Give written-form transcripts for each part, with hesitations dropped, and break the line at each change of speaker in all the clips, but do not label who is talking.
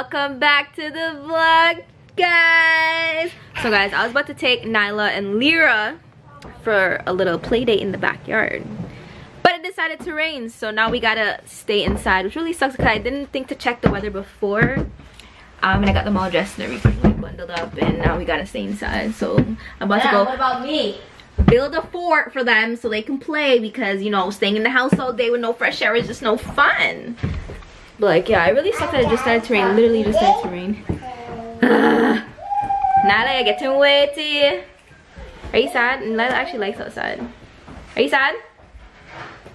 welcome back to the vlog, guys. So guys, I was about to take Nyla and Lyra for a little play date in the backyard, but it decided to rain, so now we gotta stay inside, which really sucks because I didn't think to check the weather before. And I got them all dressed and everything, like bundled up, and now we gotta stay inside. So I'm about to go.
What about me?
Build a fort for them so they can play, because you know, staying in the house all day with no fresh air is just no fun. But like, yeah, it really sucks that it just started to rain. Literally just started to rain. Nyla, getting wetty. Are you sad? Nyla actually likes outside. Are you sad?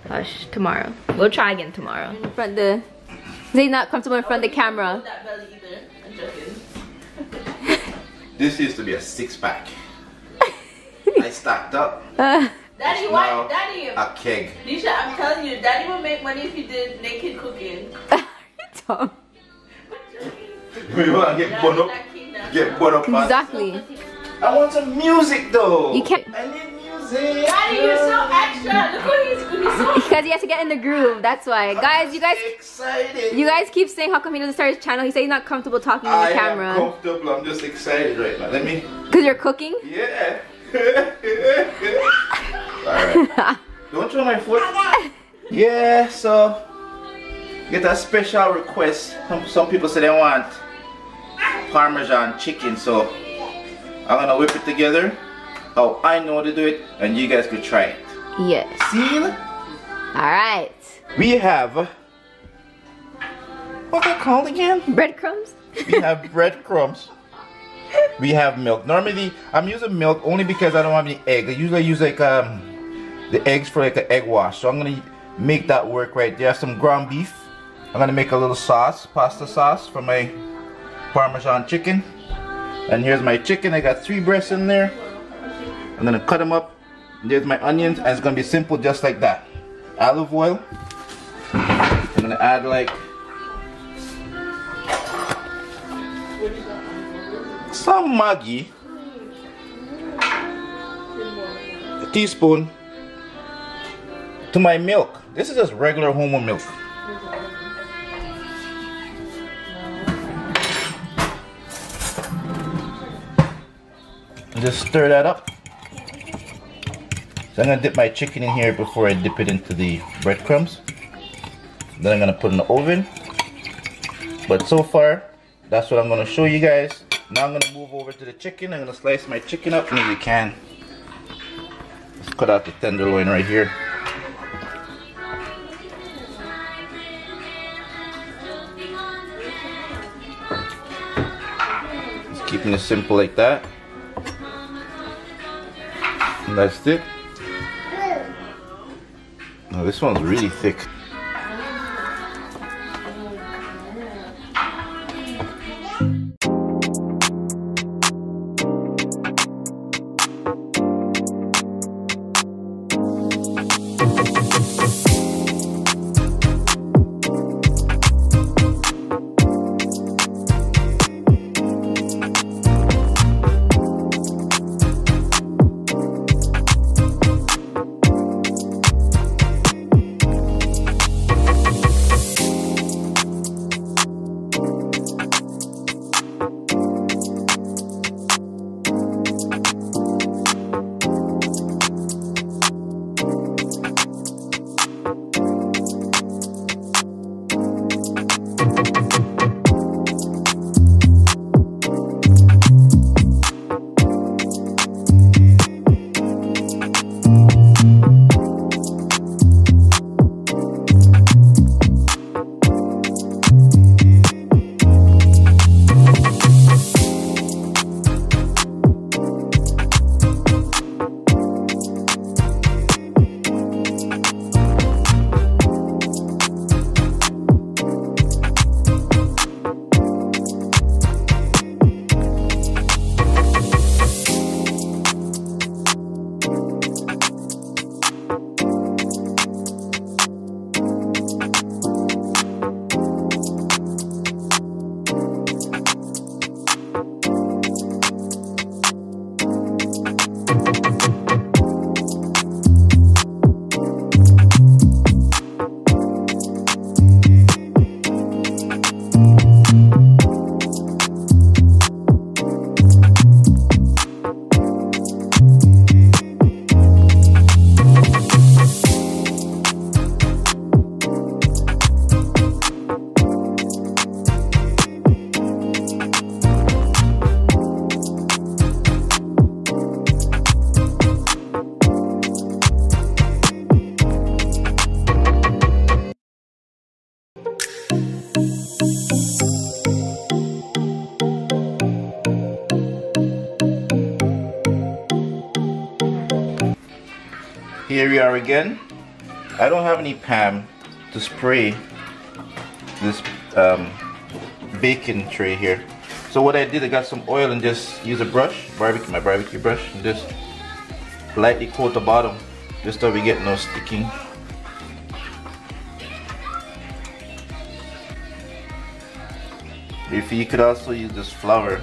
Hush, tomorrow. We'll try again tomorrow. In front the, he's not comfortable in front of the camera.
This used to be a six-pack. I stacked up.
Daddy, why? Daddy,
a keg.
Nisha, I'm telling you, Daddy would make money if you did naked cooking.
Dumb.
We want to get bun up. Get bun up.
Exactly.
I want some music though.
You can't.
I need music.
Daddy, you're so extra. Look what he's so.
Because he has to get in the groove. That's why, guys. You guys.
Excited.
You guys keep saying how come he doesn't start his channel. He said he's not comfortable talking on the camera.
I am comfortable. I'm just excited right now. Let me.
Because you're cooking.
Yeah. Alright. Don't throw my foot. Yeah, so get a special request. Some people say they want Parmesan chicken, so I'm gonna whip it together how I know how to do it, and you guys could try it.
Yes.
See?
Alright.
We have, what's it called again?
Breadcrumbs?
We have breadcrumbs. We have milk. Normally, I'm using milk only because I don't have any egg. I usually use like the eggs for like an egg wash. So I'm gonna make that work right there. Some ground beef. I'm gonna make a little sauce, pasta sauce for my Parmesan chicken. And here's my chicken. I got 3 breasts in there. I'm gonna cut them up. And there's my onions, and it's gonna be simple just like that. Olive oil. I'm gonna add like some Maggi, a teaspoon to my milk. This is just regular homemade milk. Just stir that up. So I'm gonna dip my chicken in here before I dip it into the breadcrumbs. Then I'm gonna put it in the oven. But so far, that's what I'm gonna show you guys. Now I'm gonna move over to the chicken. I'm gonna slice my chicken up, and if you can, let's cut out the tenderloin right here. Just keeping it simple like that. And that's it. Now this one's really thick. here we are again. I don't have any Pam to spray this bacon tray here. So what I did, I got some oil and just use a brush, my barbecue brush, and just lightly coat the bottom, just so we get no sticking. If you could also use this flour.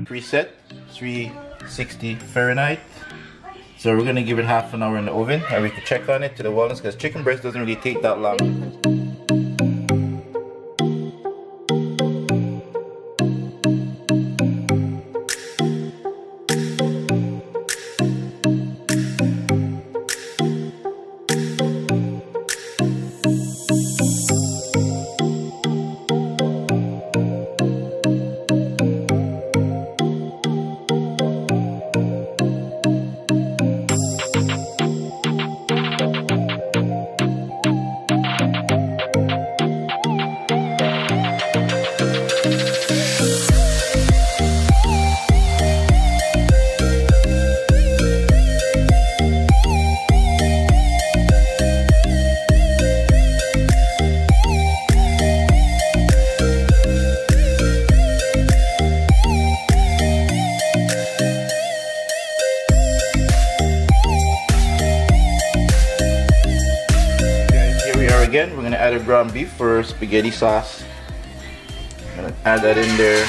Preset 360 Fahrenheit. So we're gonna give it half an hour in the oven, and we can check on it to the wellness, because chicken breast doesn't really take that long. Again, we're gonna add a ground beef for spaghetti sauce. I'm gonna add that in there.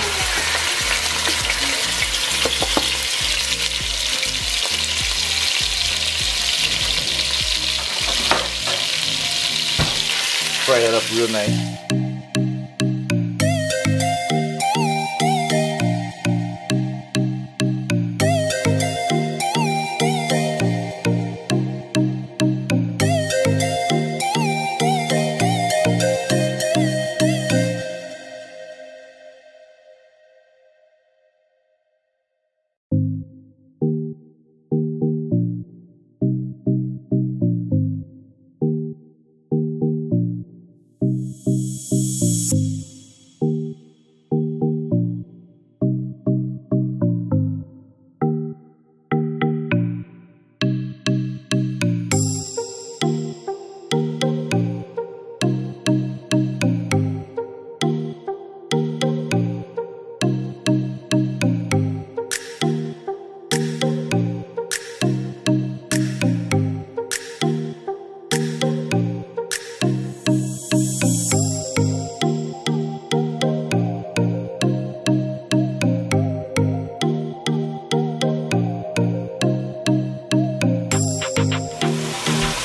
Fry that up real nice.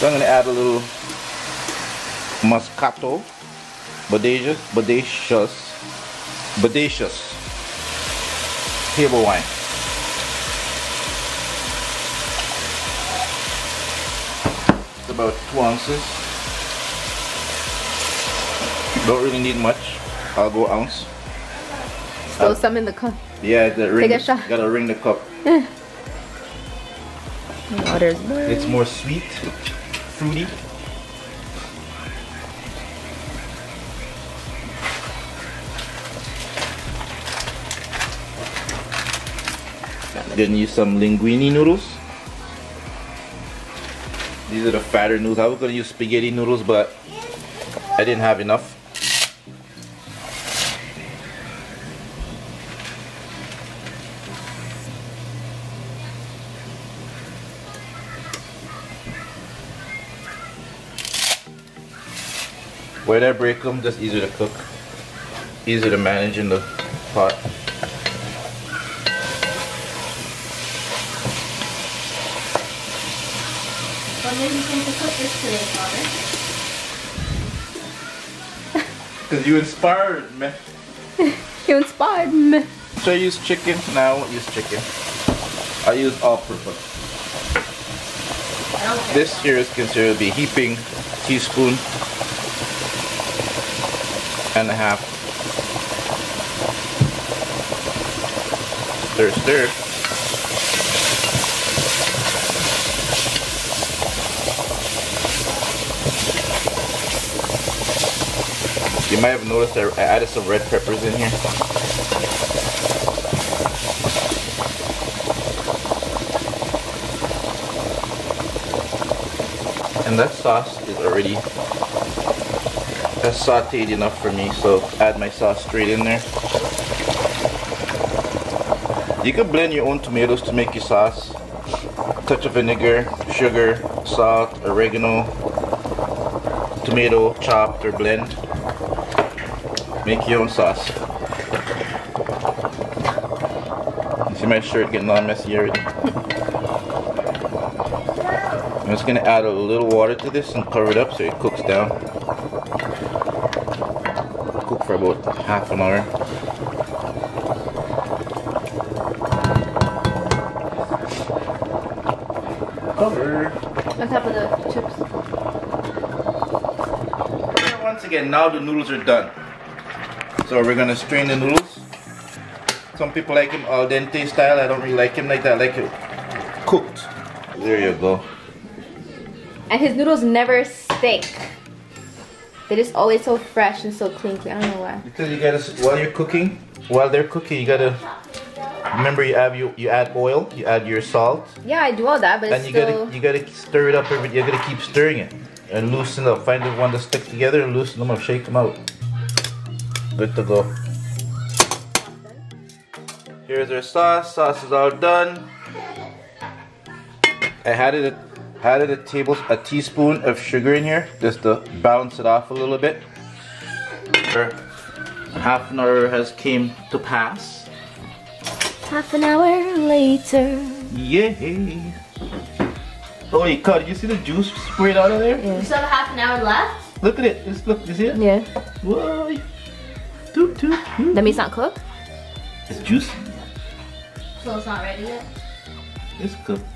So I'm gonna add a little Moscato, bodacious table wine. It's about 2 ounces. Don't really need much. I'll go ounce.
Throw some in the cup.
Yeah,
Take a shot.
Gotta ring the cup.
Water's boiling.
It's more sweet, fruity. Gonna use some linguine noodles. These are the fatter noodles. I was gonna use spaghetti noodles, but I didn't have enough. Where did I break them? Just easier to cook, easier to manage in the pot.
What made you think to cook this today, Father?
Because you inspired me.
You inspired me.
So I use chicken. No, I won't use chicken. I use all-purpose. This here is considered to be heaping teaspoon and a half. Stir, stir. You might have noticed I added some red peppers in here. And that sauce is already sauteed enough for me, so add my sauce straight in there. You can blend your own tomatoes to make your sauce. Touch of vinegar, sugar, salt, oregano, tomato chopped or blend. Make your own sauce. You see my shirt getting all messy already? I'm just gonna add a little water to this and cover it up so it cooks down. Cook for about half an hour. Cover.
On top of the chips.
Once again, now the noodles are done. So we're gonna strain the noodles. Some people like him al dente style. I don't really like him like that. I like it cooked. There you go.
And his noodles never stink. They're just always so fresh and so clean. I don't know why.
Because you gotta, while they're cooking, you gotta remember you add oil, you add your salt.
Yeah, I do all that, but
and
it's
you gotta stir it up. You gotta keep stirring it and loosen up. Find the one that stick together and loosen them up. Shake them out. Good to go. Here's our sauce. Sauce is all done. I added a teaspoon of sugar in here just to balance it off a little bit. Half an hour has came to pass.
half an hour later.
Yay! Holy cow, did you see the juice sprayed out of there?
Yeah.
You still have half an hour left?
Look at it. Look, you see it?
Yeah.
Whoa. Toot, toot, toot.
That means it's not cooked?
It's juicy.
So it's not ready yet?
It's cooked.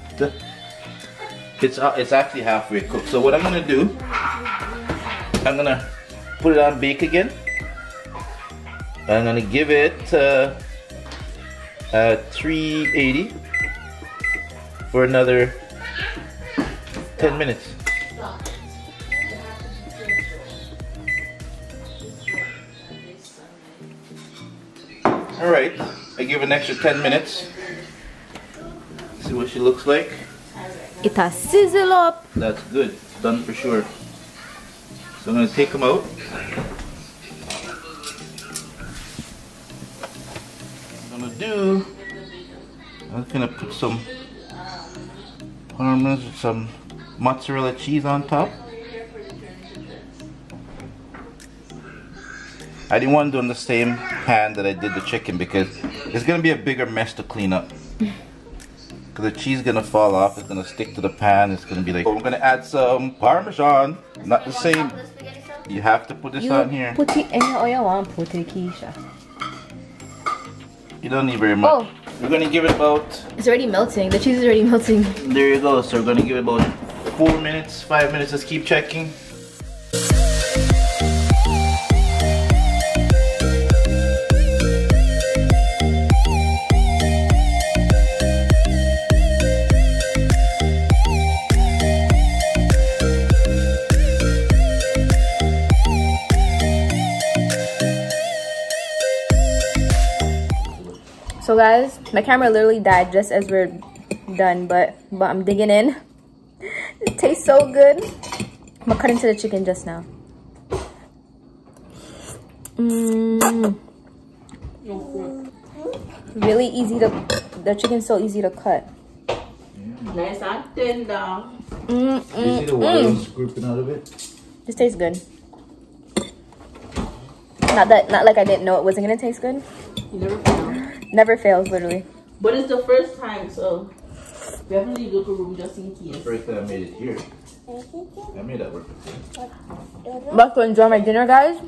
It's actually halfway cooked. So what I'm gonna do, I'm gonna put it on bake again. I'm gonna give it 380 for another 10 minutes. All right, I give an extra 10 minutes. See what she looks like.
It has sizzle up.
That's good. It's done for sure. So I'm gonna take them out. I'm gonna put some Parmesan with some mozzarella cheese on top. I didn't want to do it in the same pan that I did the chicken because it's gonna be a bigger mess to clean up. because the cheese is gonna fall off. It's gonna stick to the pan. It's gonna be like. We're gonna add some Parmesan. Not the same. You have to put this on here.
Put it in the oil one. Put it, Keisha.
You don't need very much.
Oh.
We're gonna give it about.
It's already melting. The cheese is already melting.
There you go. So we're gonna give it about 4 minutes, 5 minutes. Let's keep checking.
So guys, my camera literally died just as we're done, but I'm digging in. It tastes so good. I'm gonna cut into the chicken just now. Really easy to, the chicken's so easy to cut.
Nice and tender.
You see the water scooping out of it?
This tastes good. Not like I didn't know it wasn't gonna taste good.
You never fail.
Never fails, literally.
But it's the first time, so we have to leave the room just in case.
First time I made it here. I made that work.
I'm about to enjoy my dinner, guys.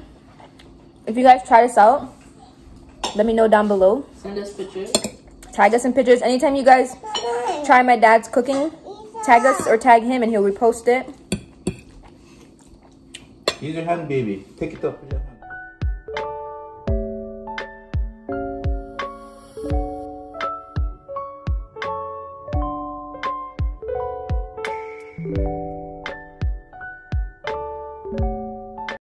If you guys try this out, let me know down below.
Send us pictures.
Tag us in pictures. Anytime you guys try my dad's cooking, tag us or tag him and he'll repost it.
Use your hand, baby. Pick it up.